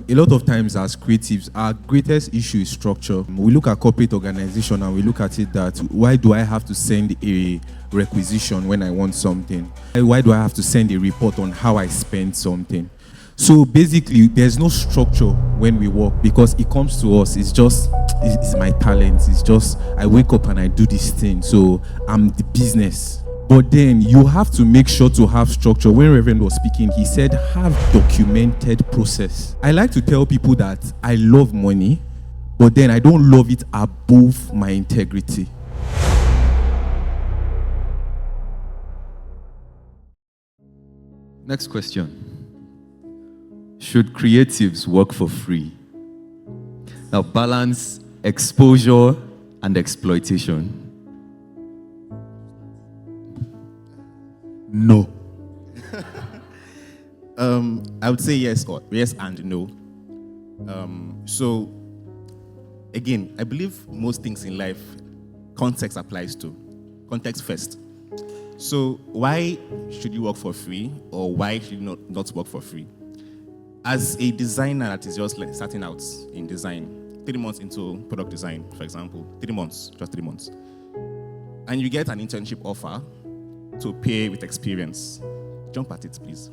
A lot of times as creatives, our greatest issue is structure. We look at corporate organization and we look at it that why do I have to send a requisition when I want something? Why do I have to send a report on how I spend something? So basically, there's no structure when we work because it comes to us. It's my talent. It's just, I wake up and I do this thing. So I'm the business. But then you have to make sure to have structure. When Reverend was speaking, he said, have documented process. I like to tell people that I love money, but then I don't love it above my integrity. Next question. Should creatives work for free? Now, balance exposure and exploitation. No. I would say yes and no. So, again, I believe most things in life, context applies to. Context first. So, why should you work for free or why should you not work for free? As a designer that is just starting out in design, 3 months into product design, for example, 3 months, just 3 months, and you get an internship offer to pay with experience, jump at it, please.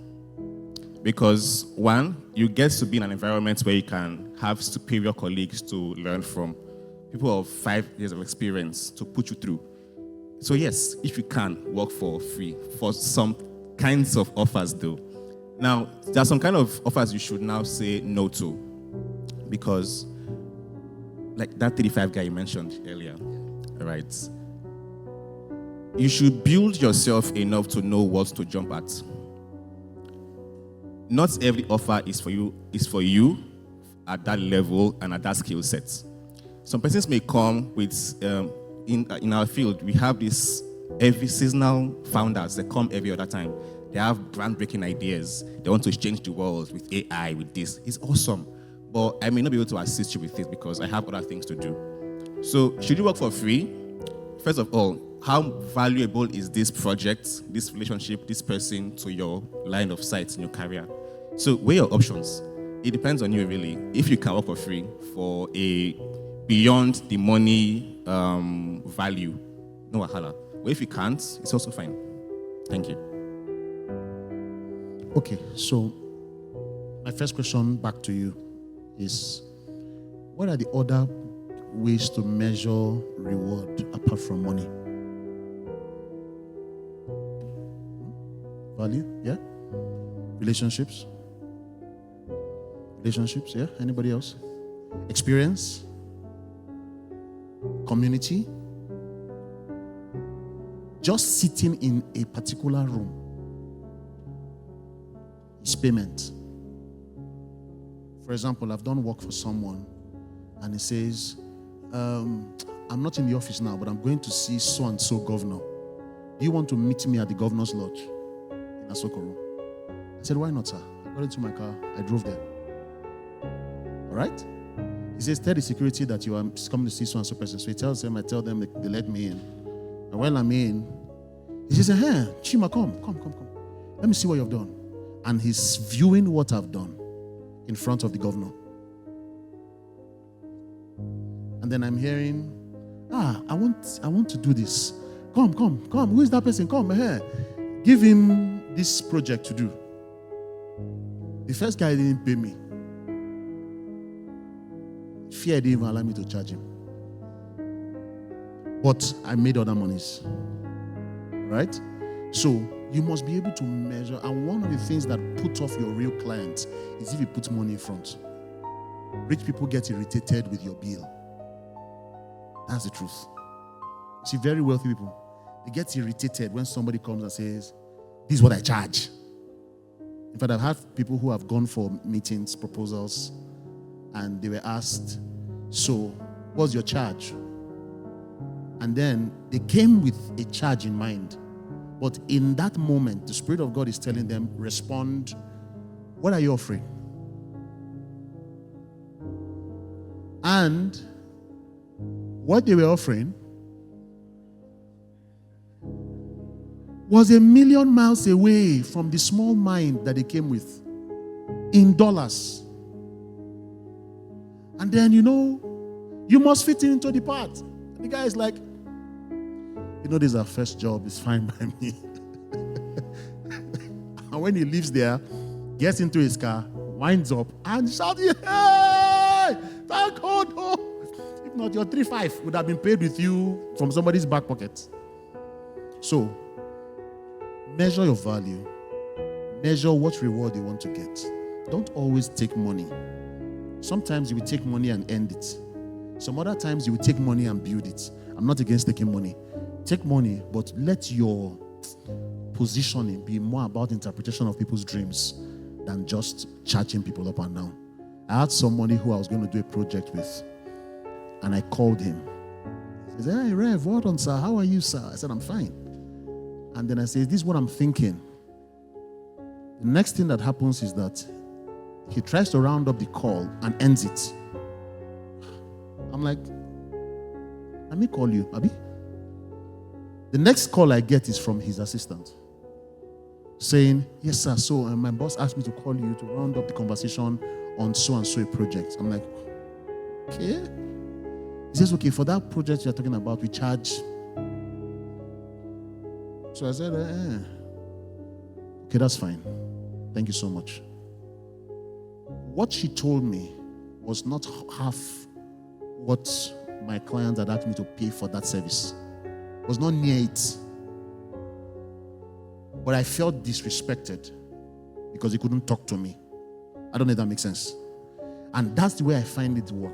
Because one, you get to be in an environment where you can have superior colleagues to learn from, people of 5 years of experience to put you through. So yes, if you can, work for free for some kinds of offers though. Now, there are some kind of offers you should now say no to because like that 35 guy you mentioned earlier, right? You should build yourself enough to know what to jump at. Not every offer is for you at that level and at that skill set. Some persons may come with in our field, we have these every seasonal founders that come every other time. They have groundbreaking ideas. They want to change the world with AI, with this. It's awesome. But I may not be able to assist you with it because I have other things to do. So should you work for free? First of all, how valuable is this project, this relationship, this person to your line of sight in your career? So weigh your options. It depends on you really. If you can work for free for a beyond the money value, no wahala. But if you can't, it's also fine. Thank you. Okay, so my first question back to you is, what are the other ways to measure reward apart from money? Value, yeah? Relationships, yeah? Anybody else? Experience? Community? Just sitting in a particular room is payment. For example, I've done work for someone and he says, I'm not in the office now, but I'm going to see so-and-so governor. Do you want to meet me at the governor's lodge in Asokoro? I said, why not, sir? I got into my car, I drove there. All right? He says, tell the security that you are coming to see so-and-so person. So he tells them, I tell them they let me in. And while I'm in, he says, hey, Chima, come. Let me see what you've done. And he's viewing what I've done in front of the governor. And then I'm hearing, I want to do this. Come. Who is that person? Come here. Give him this project to do. The first guy didn't pay me. Fear didn't even allow me to charge him. But I made other monies. Right? So you must be able to measure. And one of the things that put off your real clients is if you put money in front. Rich people get irritated with your bill. That's the truth. You see, very wealthy people, they get irritated when somebody comes and says, this is what I charge. In fact, I've had people who have gone for meetings, proposals, and they were asked, so what's your charge? And then they came with a charge in mind. But in that moment, the Spirit of God is telling them, respond, what are you offering? And what they were offering was 1,000,000 miles away from the small mind that they came with in dollars. And then, you must fit into the part. And the guy is like, this is our first job. It's fine by me. And when he leaves there, gets into his car, winds up, and shouts, hey! Thank God! Oh. If not, your 3-5 would have been paid with you from somebody's back pocket. So, measure your value. Measure what reward you want to get. Don't always take money. Sometimes you will take money and end it. Some other times you will take money and build it. I'm not against taking money. Take money, but let your positioning be more about interpretation of people's dreams than just charging people up and down. I had somebody who I was going to do a project with, and I called him. He said, hey, Rev, well done, sir. How are you, sir? I said, I'm fine. And then I said, this is what I'm thinking. The next thing that happens is that he tries to round up the call and ends it. I'm like, let me call you, Abi. The next call I get is from his assistant saying, yes, sir, so my boss asked me to call you to round up the conversation on so-and-so a project. I'm like, okay. He says, okay, for that project you're talking about, we charge. So I said, okay, that's fine. Thank you so much. What she told me was not half what my client had asked me to pay for that service. It was not near it. But I felt disrespected because he couldn't talk to me. I don't know if that makes sense. And that's the way I find it to work.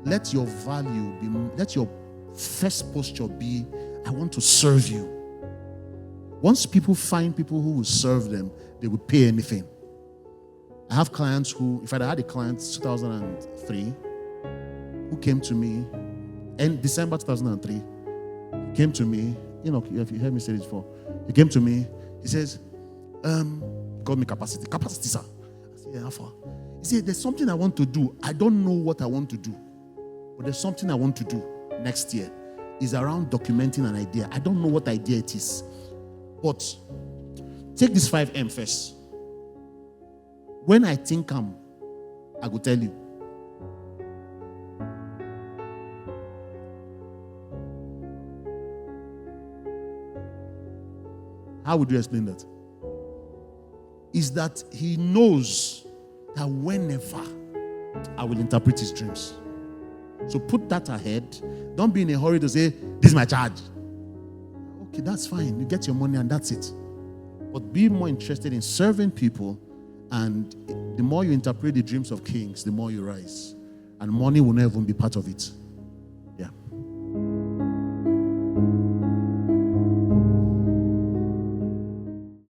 Let your value be, let your first posture be, I want to serve you. Once people find people who will serve them, they will pay anything. I have clients who, if I had a client 2003, who came to me in December 2003, he came to me, if you heard me say this before, he came to me, he says, called me capacity, sir. I said, yeah, how far? He said, there's something I want to do. I don't know what I want to do, but there's something I want to do next year. It's around documenting an idea. I don't know what idea it is, but take this 5M first. When I think I will tell you. How would you explain that? Is that he knows that whenever I will interpret his dreams. So put that ahead. Don't be in a hurry to say, this is my charge. Okay, that's fine. You get your money and that's it. But be more interested in serving people, and the more you interpret the dreams of kings, the more you rise. And money will never even be part of it.